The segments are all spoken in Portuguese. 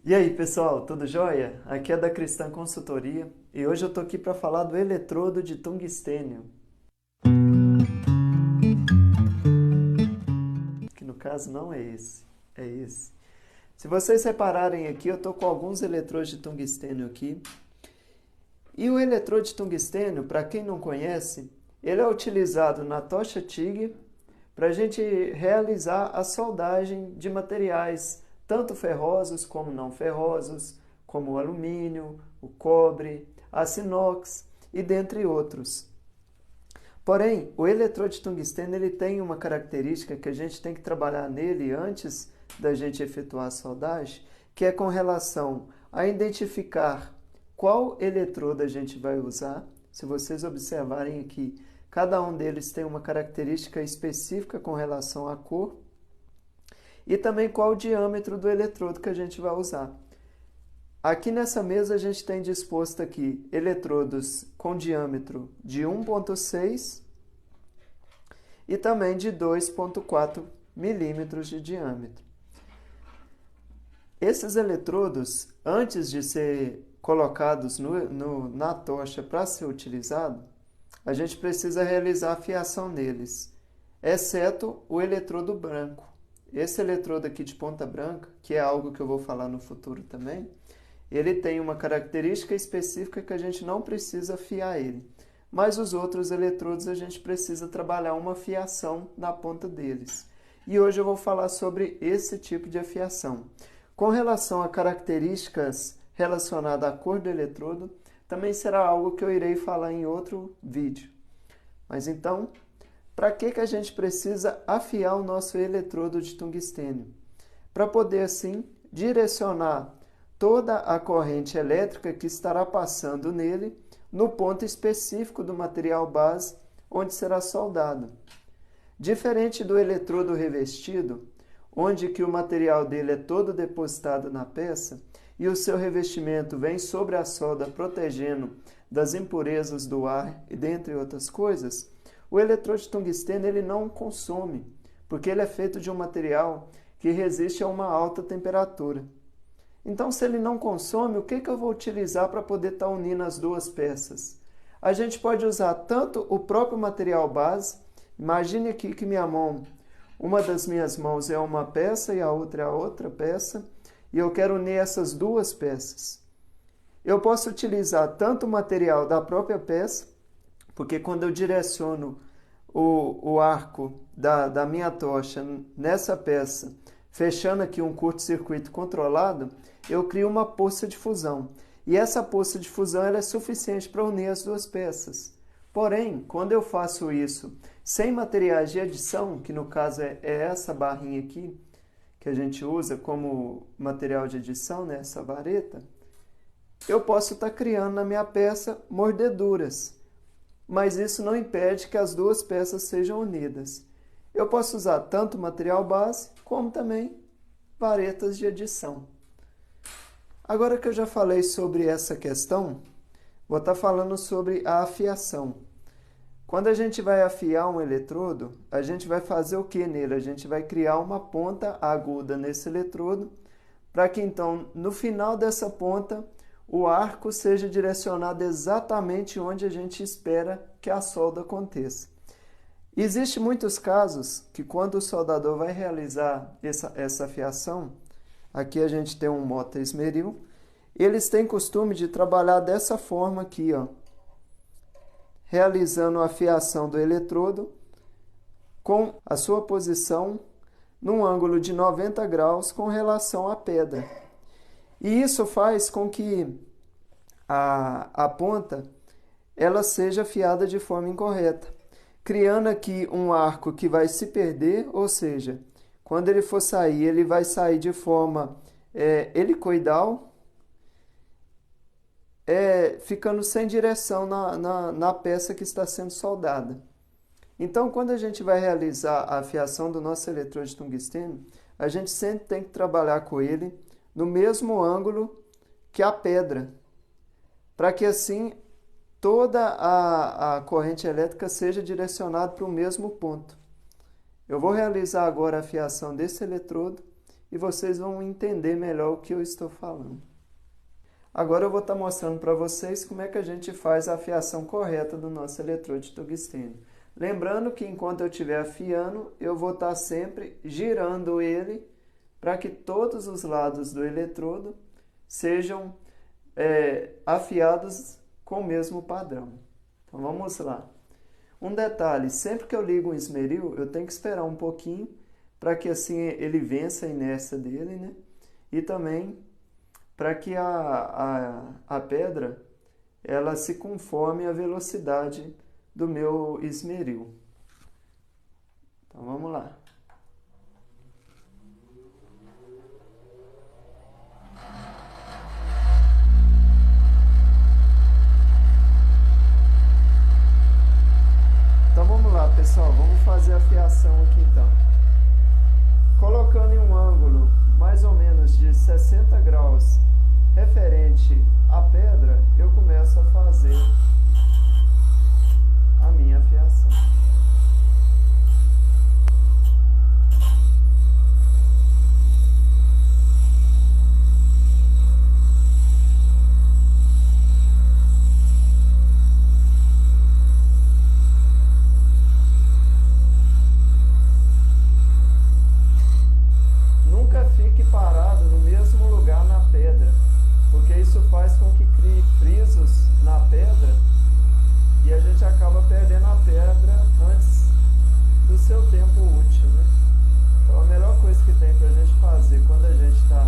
E aí, pessoal, tudo jóia? Aqui é da Cristã Consultoria e hoje eu tô aqui para falar do eletrodo de tungstênio, que no caso não é esse, é esse. Se vocês repararem aqui, eu tô com alguns eletrodos de tungstênio aqui. E o eletrodo de tungstênio, para quem não conhece, ele é utilizado na tocha TIG para a gente realizar a soldagem de materiais, tanto ferrosos como não ferrosos, como o alumínio, o cobre, aço inox e dentre outros. Porém, o eletrodo de tungstênio ele tem uma característica que a gente tem que trabalhar nele antes da gente efetuar a soldagem, que é com relação a identificar qual eletrodo a gente vai usar. Se vocês observarem aqui, cada um deles tem uma característica específica com relação à cor e também qual o diâmetro do eletrodo que a gente vai usar. Aqui nessa mesa a gente tem disposto aqui eletrodos com diâmetro de 1,6 e também de 2,4 milímetros de diâmetro. Esses eletrodos, antes de ser colocados na tocha para ser utilizado, a gente precisa realizar a fiação neles, exceto o eletrodo branco. Esse eletrodo aqui de ponta branca, que é algo que eu vou falar no futuro também, ele tem uma característica específica que a gente não precisa fiar ele. Mas os outros eletrodos a gente precisa trabalhar uma fiação na ponta deles. E hoje eu vou falar sobre esse tipo de afiação. Com relação a características relacionadas à cor do eletrodo, também será algo que eu irei falar em outro vídeo. Mas então, para que a gente precisa afiar o nosso eletrodo de tungstênio? Para poder, assim, direcionar toda a corrente elétrica que estará passando nele no ponto específico do material base onde será soldado. Diferente do eletrodo revestido, onde que o material dele é todo depositado na peça e o seu revestimento vem sobre a solda protegendo das impurezas do ar e dentre outras coisas, o eletrodo de tungstênio ele não consome, porque ele é feito de um material que resiste a uma alta temperatura. Então, se ele não consome, o que eu vou utilizar para poder estar unindo as duas peças? A gente pode usar tanto o próprio material base. Imagine aqui que uma das minhas mãos é uma peça e a outra é a outra peça, e eu quero unir essas duas peças. Eu posso utilizar tanto o material da própria peça, porque quando eu direciono o arco da minha tocha nessa peça, fechando aqui um curto-circuito controlado, eu crio uma poça de fusão. E essa poça de fusão ela é suficiente para unir as duas peças. Porém, quando eu faço isso sem materiais de adição, que no caso é essa barrinha aqui, que a gente usa como material de adição, né, essa vareta, eu posso estar criando na minha peça mordeduras. Mas isso não impede que as duas peças sejam unidas. Eu posso usar tanto material base, como também varetas de adição. Agora que eu já falei sobre essa questão, vou estar falando sobre a afiação. Quando a gente vai afiar um eletrodo, a gente vai fazer o que nele? A gente vai criar uma ponta aguda nesse eletrodo, para que então, no final dessa ponta, o arco seja direcionado exatamente onde a gente espera que a solda aconteça. Existem muitos casos que quando o soldador vai realizar essa afiação, aqui a gente tem um mota esmeril, eles têm costume de trabalhar dessa forma aqui, ó, realizando a afiação do eletrodo com a sua posição num ângulo de 90 graus com relação à pedra. E isso faz com que a ponta ela seja afiada de forma incorreta, criando aqui um arco que vai se perder, ou seja, quando ele for sair, ele vai sair de forma helicoidal, ficando sem direção na peça que está sendo soldada. Então, quando a gente vai realizar a afiação do nosso eletrodo de tungstênio, a gente sempre tem que trabalhar com ele no mesmo ângulo que a pedra, para que assim toda a corrente elétrica seja direcionada para o mesmo ponto. Eu vou realizar agora a afiação desse eletrodo e vocês vão entender melhor o que eu estou falando. Agora eu vou estar mostrando para vocês como é que a gente faz a afiação correta do nosso eletrodo de tungstênio. Lembrando que enquanto eu estiver afiando, eu vou estar sempre girando ele para que todos os lados do eletrodo sejam afiados com o mesmo padrão. Então vamos lá. Um detalhe, sempre que eu ligo um esmeril, eu tenho que esperar um pouquinho para que assim ele vença a inércia dele, né? E também para que a pedra ela se conforme à velocidade do meu esmeril. Então vamos lá. Então vamos lá, pessoal, vamos fazer a fiação aqui então. Colocando em um ângulo mais ou menos de 60 graus referente à pedra, eu começo a fazer a minha afiação. Nunca fique parado no mesmo lugar na pedra, porque isso faz com que crie frisos na pedra e a gente acaba perdendo a pedra antes do seu tempo útil, né? Então a melhor coisa que tem para a gente fazer quando a gente está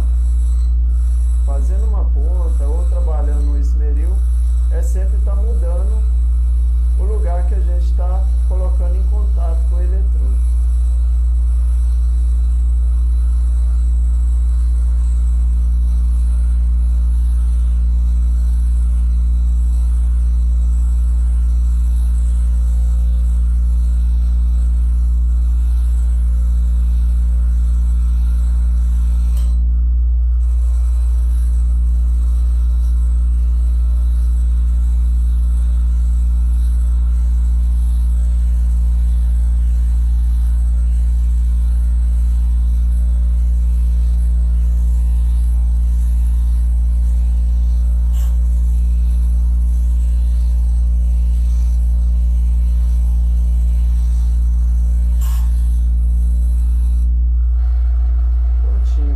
fazendo uma ponta ou trabalhando no esmeril é sempre estar mudando o lugar que a gente está colocando em contato com o eletrodo.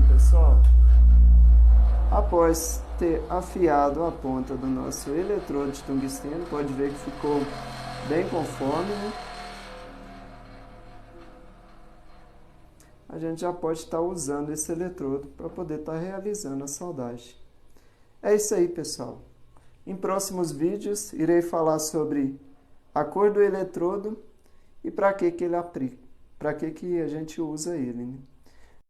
Pessoal, após ter afiado a ponta do nosso eletrodo de tungstênio, pode ver que ficou bem conforme, né? A gente já pode estar usando esse eletrodo para poder estar realizando a soldagem. É isso aí, pessoal. Em próximos vídeos, irei falar sobre a cor do eletrodo e para que ele aplica, para que a gente usa ele, né?